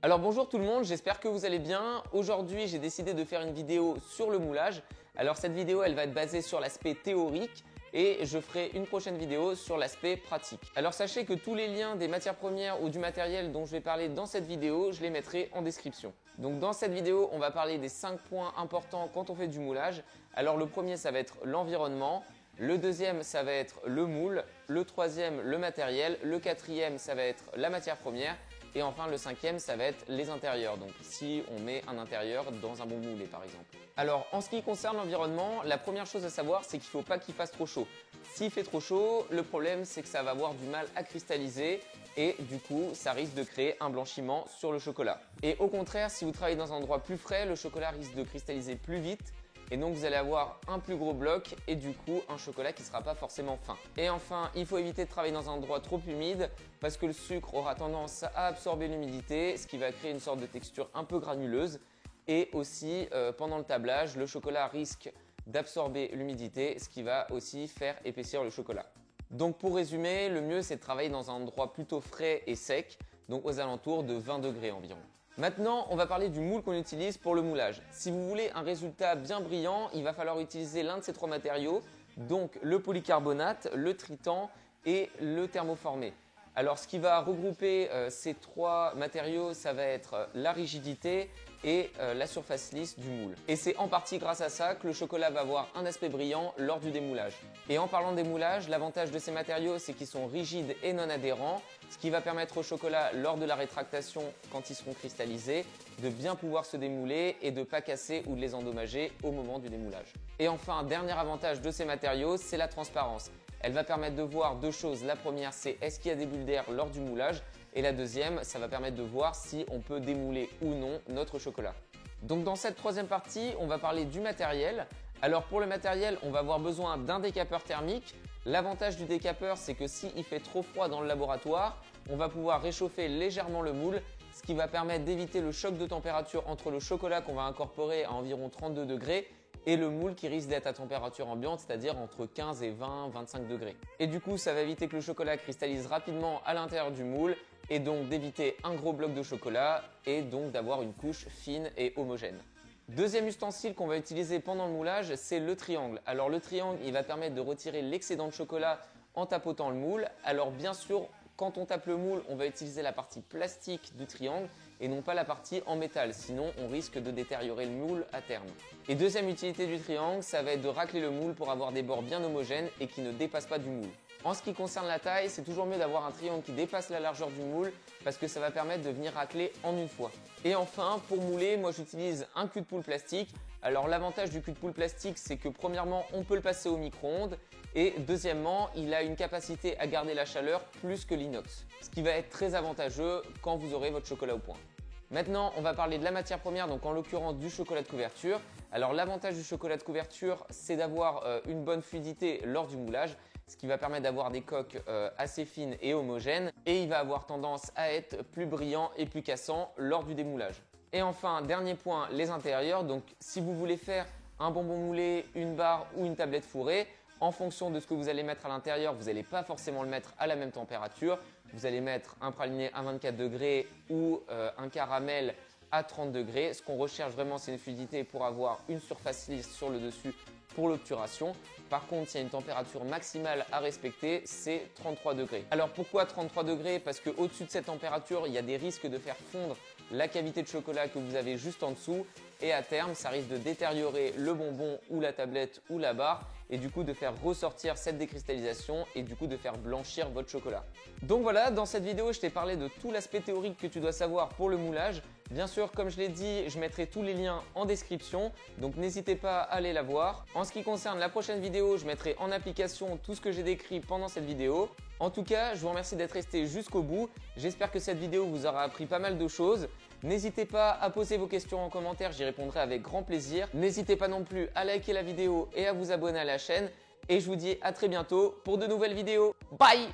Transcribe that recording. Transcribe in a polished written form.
Alors bonjour tout le monde, j'espère que vous allez bien. Aujourd'hui j'ai décidé de faire une vidéo sur le moulage. Alors cette vidéo elle va être basée sur l'aspect théorique et je ferai une prochaine vidéo sur l'aspect pratique. Alors sachez que tous les liens des matières premières ou du matériel dont je vais parler dans cette vidéo, je les mettrai en description. Donc dans cette vidéo on va parler des 5 points importants quand on fait du moulage. Alors le premier ça va être l'environnement. Le deuxième, ça va être le moule. Le troisième, le matériel. Le quatrième, ça va être la matière première. Et enfin, le cinquième, ça va être les intérieurs. Donc, si on met un intérieur dans un bon moulé, par exemple. Alors, en ce qui concerne l'environnement, la première chose à savoir, c'est qu'il ne faut pas qu'il fasse trop chaud. S'il fait trop chaud, le problème, c'est que ça va avoir du mal à cristalliser. Et du coup, ça risque de créer un blanchiment sur le chocolat. Et au contraire, si vous travaillez dans un endroit plus frais, le chocolat risque de cristalliser plus vite. Et donc vous allez avoir un plus gros bloc et du coup un chocolat qui ne sera pas forcément fin. Et enfin, il faut éviter de travailler dans un endroit trop humide parce que le sucre aura tendance à absorber l'humidité, ce qui va créer une sorte de texture un peu granuleuse. Et aussi, pendant le tablage, le chocolat risque d'absorber l'humidité, ce qui va aussi faire épaissir le chocolat. Donc pour résumer, le mieux c'est de travailler dans un endroit plutôt frais et sec, donc aux alentours de 20 degrés environ. Maintenant, on va parler du moule qu'on utilise pour le moulage. Si vous voulez un résultat bien brillant, il va falloir utiliser l'un de ces trois matériaux, donc le polycarbonate, le tritan et le thermoformé. Alors, ce qui va regrouper ces trois matériaux, ça va être la rigidité et la surface lisse du moule. Et c'est en partie grâce à ça que le chocolat va avoir un aspect brillant lors du démoulage. Et en parlant démoulage, l'avantage de ces matériaux, c'est qu'ils sont rigides et non adhérents, ce qui va permettre au chocolat, lors de la rétractation, quand ils seront cristallisés, de bien pouvoir se démouler et de ne pas casser ou de les endommager au moment du démoulage. Et enfin, dernier avantage de ces matériaux, c'est la transparence. Elle va permettre de voir deux choses. La première, c'est est-ce qu'il y a des bulles d'air lors du moulage? Et la deuxième, ça va permettre de voir si on peut démouler ou non notre chocolat. Donc dans cette troisième partie, on va parler du matériel. Alors pour le matériel, on va avoir besoin d'un décapeur thermique. L'avantage du décapeur, c'est que s'il fait trop froid dans le laboratoire, on va pouvoir réchauffer légèrement le moule, ce qui va permettre d'éviter le choc de température entre le chocolat qu'on va incorporer à environ 32 degrés et le moule qui risque d'être à température ambiante, c'est-à-dire entre 15 et 20-25 degrés. Et du coup, ça va éviter que le chocolat cristallise rapidement à l'intérieur du moule et donc d'éviter un gros bloc de chocolat et donc d'avoir une couche fine et homogène. Deuxième ustensile qu'on va utiliser pendant le moulage, c'est le triangle. Alors le triangle, il va permettre de retirer l'excédent de chocolat en tapotant le moule. Alors bien sûr, quand on tape le moule, on va utiliser la partie plastique du triangle et non pas la partie en métal, sinon on risque de détériorer le moule à terme. Et deuxième utilité du triangle, ça va être de racler le moule pour avoir des bords bien homogènes et qui ne dépassent pas du moule. En ce qui concerne la taille, c'est toujours mieux d'avoir un triangle qui dépasse la largeur du moule parce que ça va permettre de venir racler en une fois. Et enfin, pour mouler, moi j'utilise un cul de poule plastique. Alors l'avantage du cul de poule plastique, c'est que premièrement, on peut le passer au micro-ondes et deuxièmement, il a une capacité à garder la chaleur plus que l'inox, ce qui va être très avantageux quand vous aurez votre chocolat au point. Maintenant, on va parler de la matière première, donc en l'occurrence du chocolat de couverture. Alors l'avantage du chocolat de couverture, c'est d'avoir une bonne fluidité lors du moulage, ce qui va permettre d'avoir des coques assez fines et homogènes et il va avoir tendance à être plus brillant et plus cassant lors du démoulage. Et enfin, dernier point, les intérieurs. Donc si vous voulez faire un bonbon moulé, une barre ou une tablette fourrée, en fonction de ce que vous allez mettre à l'intérieur, vous n'allez pas forcément le mettre à la même température. Vous allez mettre un praliné à 24 degrés ou un caramel à 30 degrés. Ce qu'on recherche vraiment, c'est une fluidité pour avoir une surface lisse sur le dessus pour l'obturation. Par contre, il y a une température maximale à respecter, c'est 33 degrés. Alors pourquoi 33 degrés? Parce qu'au-dessus de cette température, il y a des risques de faire fondre la cavité de chocolat que vous avez juste en dessous et à terme, ça risque de détériorer le bonbon ou la tablette ou la barre et du coup de faire ressortir cette décristallisation et du coup de faire blanchir votre chocolat. Donc voilà, dans cette vidéo, je t'ai parlé de tout l'aspect théorique que tu dois savoir pour le moulage. Bien sûr, comme je l'ai dit, je mettrai tous les liens en description, donc n'hésitez pas à aller la voir. En ce qui concerne la prochaine vidéo, je mettrai en application tout ce que j'ai décrit pendant cette vidéo. En tout cas, je vous remercie d'être resté jusqu'au bout. J'espère que cette vidéo vous aura appris pas mal de choses. N'hésitez pas à poser vos questions en commentaire, j'y répondrai avec grand plaisir. N'hésitez pas non plus à liker la vidéo et à vous abonner à la chaîne. Et je vous dis à très bientôt pour de nouvelles vidéos. Bye!